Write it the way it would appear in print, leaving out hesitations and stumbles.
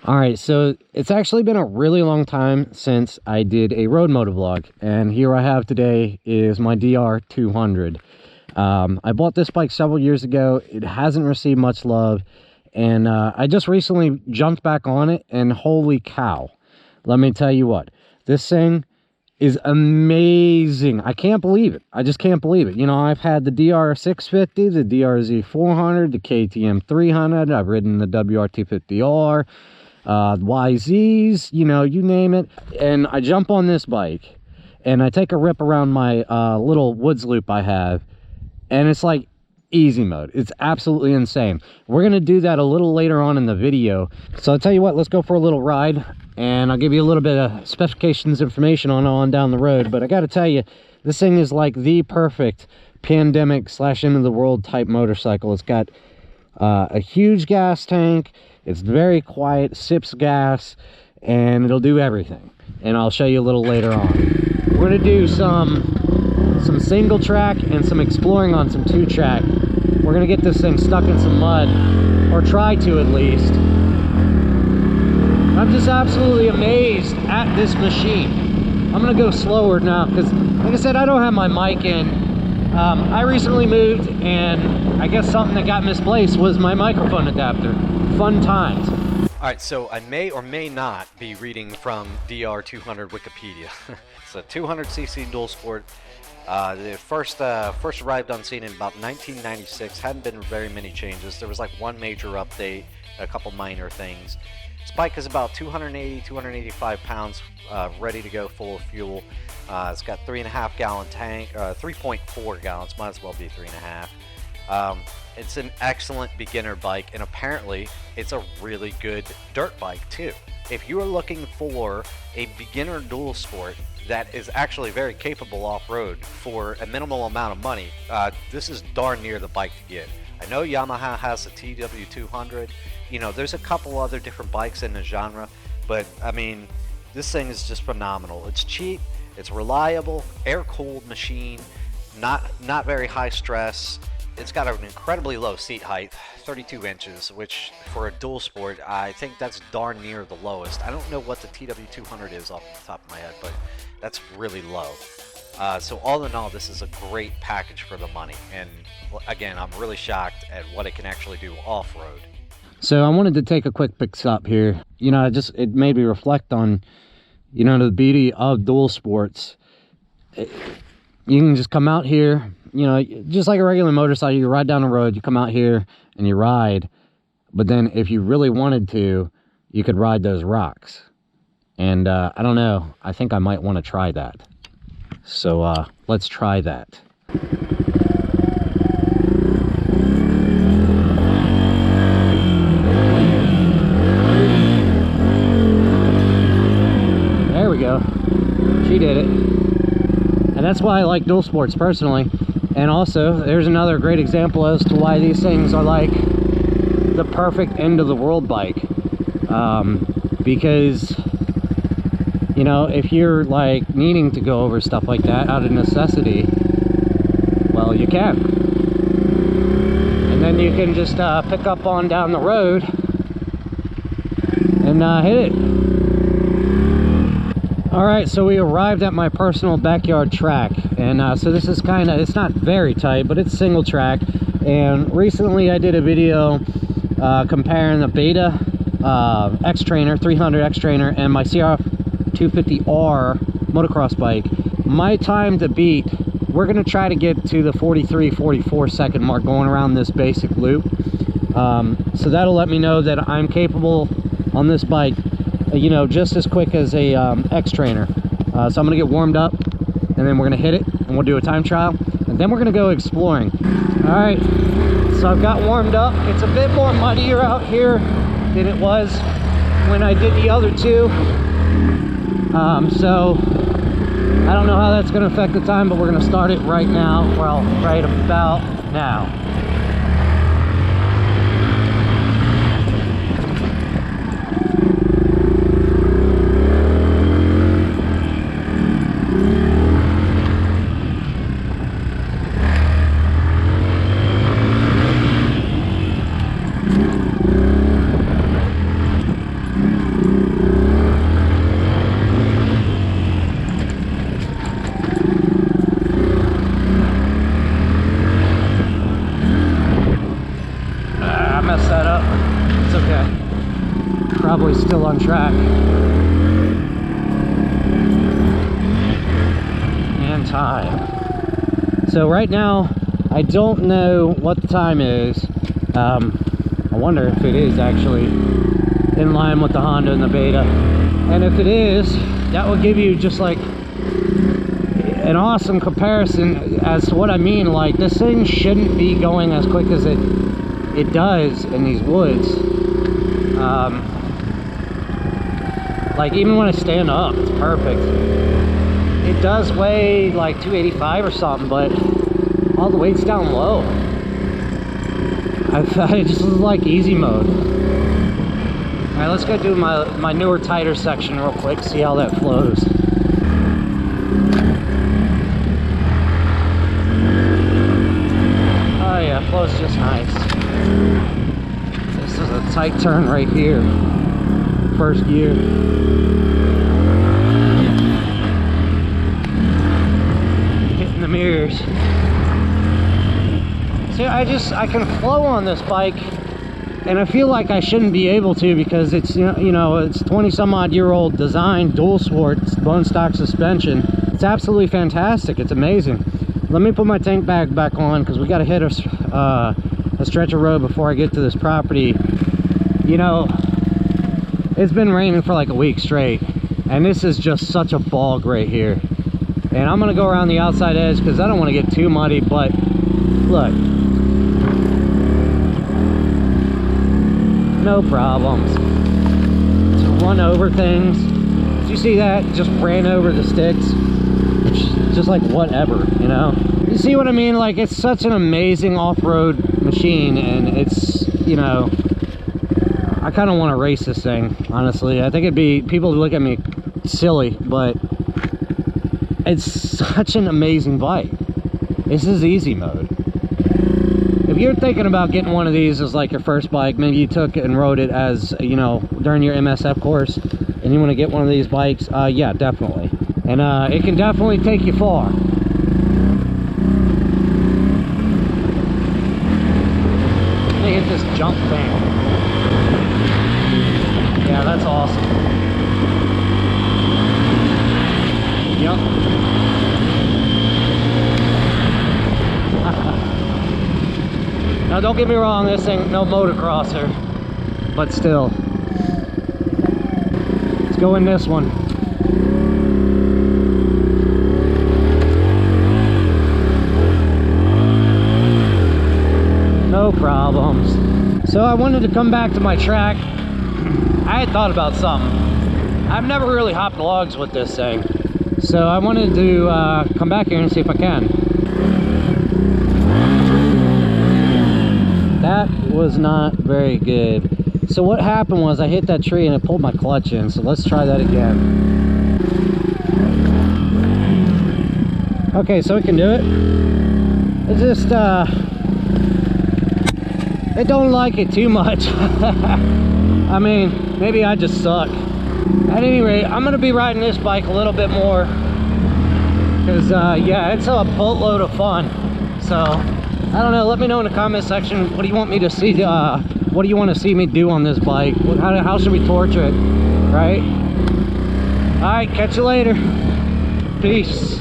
Alright, so it's actually been a really long time since I did a road moto vlog, and here I have today is my DR200. I bought this bike several years ago. It hasn't received much love, and I just recently jumped back on it, and holy cow, let me tell you what, this thing is amazing. I can't believe it. I just can't believe it. You know, I've had the DR650, the DRZ400, the KTM 300, I've ridden the WR250R, YZs, you know, you name it, and I jump on this bike and I take a rip around my little woods loop I have, and it's like easy mode. It's absolutely insane. We're gonna do that a little later on in the video, so I'll tell you what, let's go for a little ride and I'll give you a little bit of specifications information on down the road. But I gotta tell you, this thing is like the perfect pandemic / end of the world type motorcycle. It's got a huge gas tank. It's very quiet, sips gas, and it'll do everything. And I'll show you a little later on. We're gonna do some single track and some exploring on some 2-track. We're gonna get this thing stuck in some mud, or try to at least. I'm just absolutely amazed at this machine. I'm gonna go slower now because, like I said, I don't have my mic in. I recently moved, and I guess something that got misplaced was my microphone adapter. Fun times. All right, so I may or may not be reading from DR200 Wikipedia. It's a 200cc Dualsport. The first arrived on scene in about 1996. Hadn't been very many changes. There was like one major update, a couple minor things. This bike is about 285 pounds, ready to go, full of fuel. It's got 3.5 gallon tank, 3.4 gallons, might as well be 3.5. It's an excellent beginner bike, and apparently it's a really good dirt bike too. If you are looking for a beginner dual sport that is actually very capable off-road for a minimal amount of money, this is darn near the bike to get. I know Yamaha has the TW200. You know, there's a couple other different bikes in the genre, but I mean, this thing is just phenomenal. It's cheap, it's reliable, air-cooled machine, not very high stress. It's got an incredibly low seat height, 32 inches, which for a dual sport, I think that's darn near the lowest. I don't know what the TW200 is off the top of my head, but that's really low. So all in all, this is a great package for the money. And again, I'm really shocked at what it can actually do off-road. So I wanted to take a quick picks up here. You know, it made me reflect on, you know, the beauty of dual sports. You can just come out here, you know, just like a regular motorcycle. You ride down the road, you come out here and you ride. But then if you really wanted to, you could ride those rocks. And I don't know, I think I might want to try that. So let's try that. There we go. She did it. And that's why I like dual sports personally. And also, there's another great example as to why these things are like the perfect end of the world bike. Because, you know, if you're like needing to go over stuff like that out of necessity, well, you can. And then you can just pick up on down the road and hit it. Alright, so we arrived at my personal backyard track, and so this is kind of, it's not very tight, but it's single track. And recently I did a video comparing the Beta Xtrainer 300 Xtrainer and my CR250R motocross bike. My time to beat, we're going to try to get to the 43-44 second mark going around this basic loop. So that'll let me know that I'm capable on this bike, you know, just as quick as a Xtrainer. So I'm gonna get warmed up, and then we're gonna hit it, and we'll do a time trial, and then we're gonna go exploring. All right, so I've got warmed up. It's a bit more muddier out here than it was when I did the other two. So I don't know how that's gonna affect the time, but we're gonna start it right now. Well, right about now. is still on track. And time. So right now, I don't know what the time is. I wonder if it is actually in line with the Honda and the Beta. And if it is, that will give you just like an awesome comparison as to what I mean. Like, this thing shouldn't be going as quick as it does in these woods. Like, even when I stand up, it's perfect. It does weigh like 285 or something, but all the weight's down low. I just like easy mode. All right, let's go do my newer, tighter section real quick, see how that flows. Oh yeah, flows just nice. This is a tight turn right here. First gear. Hitting the mirrors. See, I can flow on this bike, and I feel like I shouldn't be able to because it's, you know, it's 20 some odd year old design, Dualsport, bone stock suspension. It's absolutely fantastic. It's amazing. Let me put my tank bag back on because we got to hit a stretch of road before I get to this property. You know, it's been raining for like a week straight, and this is just such a bog right here. And I'm gonna go around the outside edge because I don't want to get too muddy, but look, no problems to run over things. Did you see that? Just ran over the sticks. Just like whatever, you know? You see what I mean? Like, it's such an amazing off-road machine, and it's, you know, I kind of want to race this thing, honestly. I think it'd be, people would look at me silly, but it's such an amazing bike. This is easy mode. If you're thinking about getting one of these as like your first bike, maybe you took it and rode it as, you know, during your MSF course, and you want to get one of these bikes, yeah, definitely. And it can definitely take you far. Let me hit this jump thing. Yeah, that's awesome. Yep. Now don't get me wrong, this ain't no motocrosser, but still. Let's go in this one. No problems. So I wanted to come back to my track. I had thought about something. I've never really hopped logs with this thing, so I wanted to come back here and see if I can. That was not very good. So what happened was I hit that tree and it pulled my clutch in, so let's try that again. Okay, so it can do it. It just I don't like it too much. I mean, maybe I just suck. At any rate, I'm gonna be riding this bike a little bit more because yeah, it's a boatload of fun. So I don't know, let me know in the comment section, what do you want me to see, what do you want to see me do on this bike? How should we torture it, right? All right, catch you later. Peace.